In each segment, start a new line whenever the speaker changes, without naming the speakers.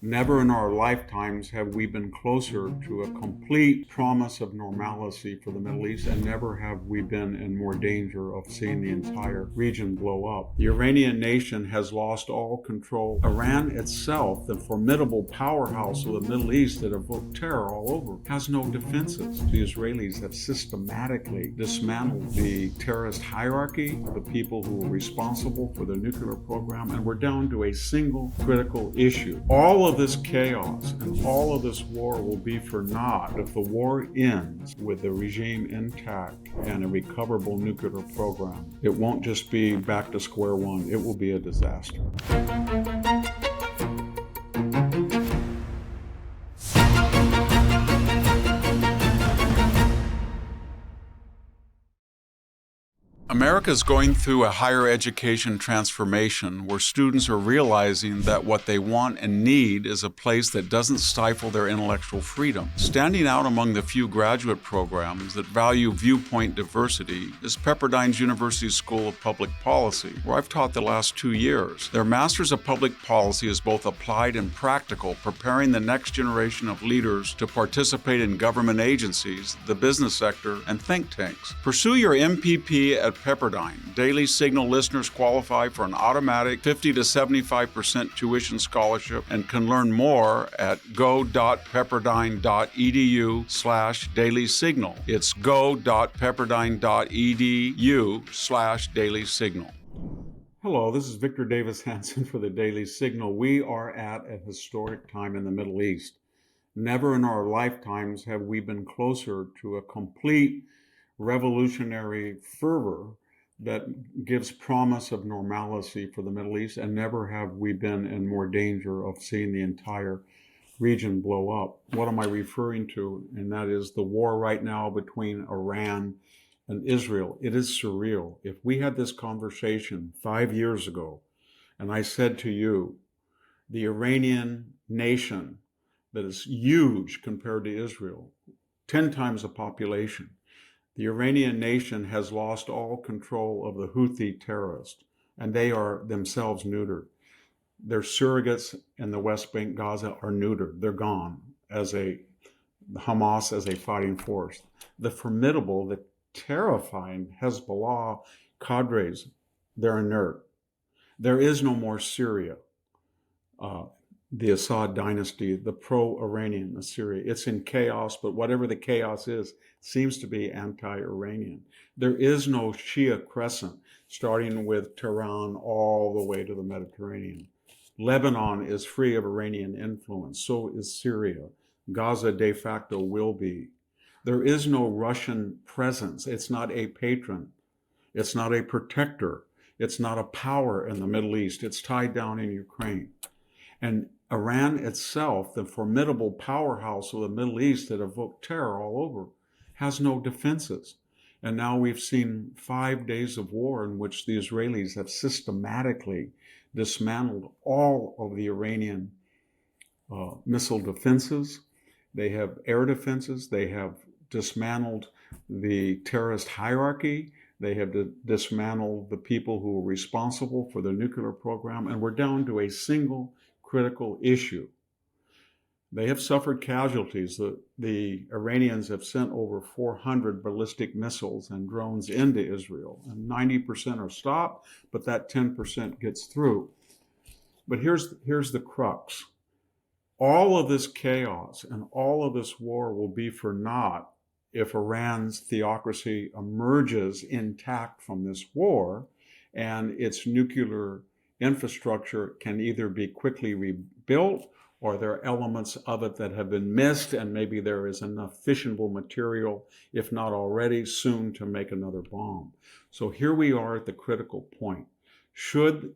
Never in our lifetimes have we been closer to a complete promise of normalcy for the Middle East, and never have we been in more danger of seeing the entire region blow up. The Iranian nation has lost all control. Iran itself, the formidable powerhouse of the Middle East that evoked terror all over, has no defenses. The Israelis have systematically dismantled the terrorist hierarchy, the people who were responsible for the nuclear program, and we're down to a single critical issue. All of this chaos and all of this war will be for naught if the war ends with the regime intact and a recoverable nuclear program. It won't just be back to square one, it will be a disaster. America is going through a higher education transformation where students are realizing that what they want and need is a place that doesn't stifle their intellectual freedom. Standing out among the few graduate programs that value viewpoint diversity is Pepperdine University's School of Public Policy, where I've taught the last 2 years. Their Master's of Public Policy is both applied and practical, preparing the next generation of leaders to participate in government agencies, the business sector, and think tanks. Pursue your MPP at Pepperdine. Daily Signal listeners qualify for an automatic 50 to 75% tuition scholarship and can learn more at go.pepperdine.edu/dailysignal. It's go.pepperdine.edu/dailysignal. Hello, this is Victor Davis Hanson for the Daily Signal. We are at a historic time in the Middle East. Never in our lifetimes have we been closer to a complete revolutionary fervor that gives promise of normalcy for the Middle East, and never have we been in more danger of seeing the entire region blow up. What am I referring to? And that is the war right now between Iran and Israel. It is surreal. If we had this conversation 5 years ago, and I said to you, the Iranian nation that is huge compared to Israel, 10 times the population, the Iranian nation has lost all control of the Houthi terrorists, and they are themselves neutered. Their surrogates in the West Bank, Gaza, are neutered. They're gone as Hamas as a fighting force. The formidable, the terrifying Hezbollah cadres, they're inert. There is no more Syria. The Assad dynasty, the pro-Iranian Syria. It's in chaos, but whatever the chaos is, seems to be anti-Iranian. There is no Shia crescent, starting with Tehran all the way to the Mediterranean. Lebanon is free of Iranian influence, so is Syria. Gaza de facto will be. There is no Russian presence. It's not a patron. It's not a protector. It's not a power in the Middle East. It's tied down in Ukraine. And Iran itself, the formidable powerhouse of the Middle East that evoked terror all over, has no defenses. And now we've seen 5 days of war in which the Israelis have systematically dismantled all of the Iranian missile defenses. They have air defenses. They have dismantled the terrorist hierarchy. They have dismantled the people who were responsible for the nuclear program. And we're down to a single critical issue. They have suffered casualties. The Iranians have sent over 400 ballistic missiles and drones into Israel, and 90% are stopped, but that 10% gets through. But here's the crux. All of this chaos and all of this war will be for naught if Iran's theocracy emerges intact from this war and its nuclear infrastructure can either be quickly rebuilt, or there are elements of it that have been missed, and maybe there is enough fissionable material, if not already, soon to make another bomb. So here we are at the critical point. Should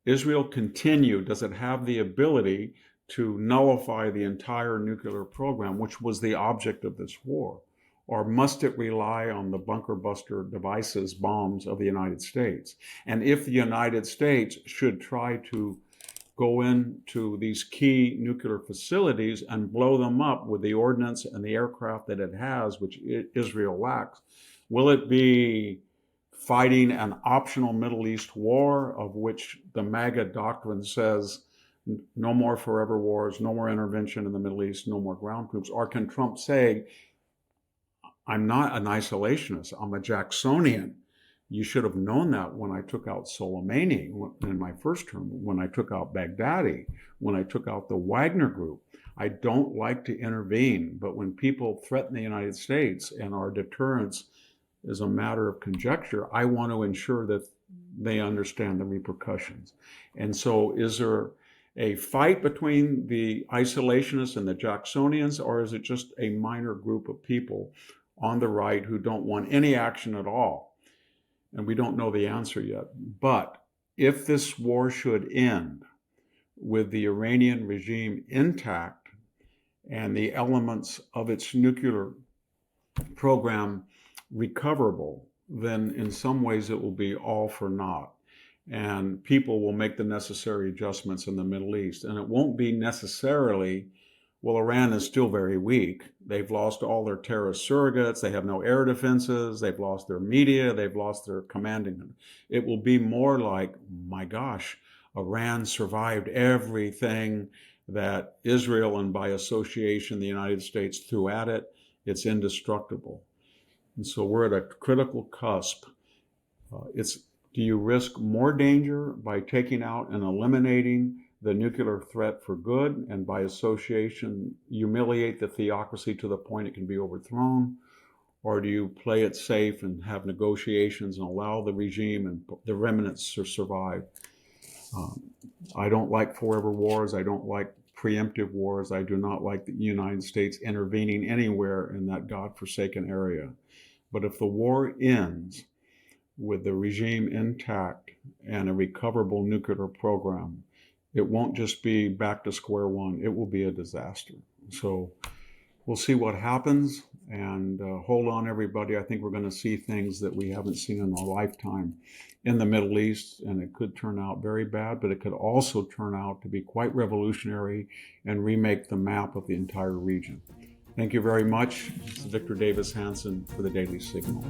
Israel continue? Does it have the ability to nullify the entire nuclear program, which was the object of this war? Or must it rely on the bunker buster devices, bombs of the United States? And if the United States should try to go into these key nuclear facilities and blow them up with the ordnance and the aircraft that it has, which Israel lacks, will it be fighting an optional Middle East war, of which the MAGA doctrine says No more forever wars, no more intervention in the Middle East, no more ground troops? Or can Trump say, I'm not an isolationist, I'm a Jacksonian? You should have known that when I took out Soleimani in my first term, when I took out Baghdadi, when I took out the Wagner Group. I don't like to intervene, but when people threaten the United States and our deterrence is a matter of conjecture, I want to ensure that they understand the repercussions. And so is there a fight between the isolationists and the Jacksonians, or is it just a minor group of people on the right who don't want any action at all? And we don't know the answer yet. But if this war should end with the Iranian regime intact and the elements of its nuclear program recoverable, then in some ways it will be all for naught. And people will make the necessary adjustments in the Middle East. And it won't be necessarily, well, Iran is still very weak. They've lost all their terrorist surrogates. They have no air defenses. They've lost their media. They've lost their commanding. It will be more like, my gosh, Iran survived everything that Israel and by association the United States threw at it. It's indestructible. And so we're at a critical cusp. Do you risk more danger by taking out and eliminating the nuclear threat for good, and by association humiliate the theocracy to the point it can be overthrown? Or do you play it safe and have negotiations and allow the regime and the remnants to survive? I don't like forever wars. I don't like preemptive wars. I do not like the United States intervening anywhere in that godforsaken area. But if the war ends with the regime intact and a recoverable nuclear program, it won't just be back to square one. It will be a disaster. So we'll see what happens, and hold on, everybody. I think we're going to see things that we haven't seen in a lifetime in the Middle East, and it could turn out very bad, but it could also turn out to be quite revolutionary and remake the map of the entire region. Thank you very much. This is Victor Davis Hanson for the Daily Signal.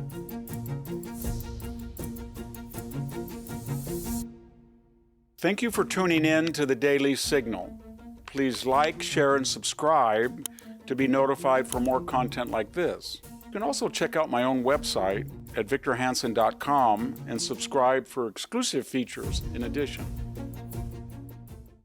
Thank you for tuning in to the Daily Signal. Please like, share, and subscribe to be notified for more content like this. You can also check out my own website at victorhanson.com and subscribe for exclusive features in addition.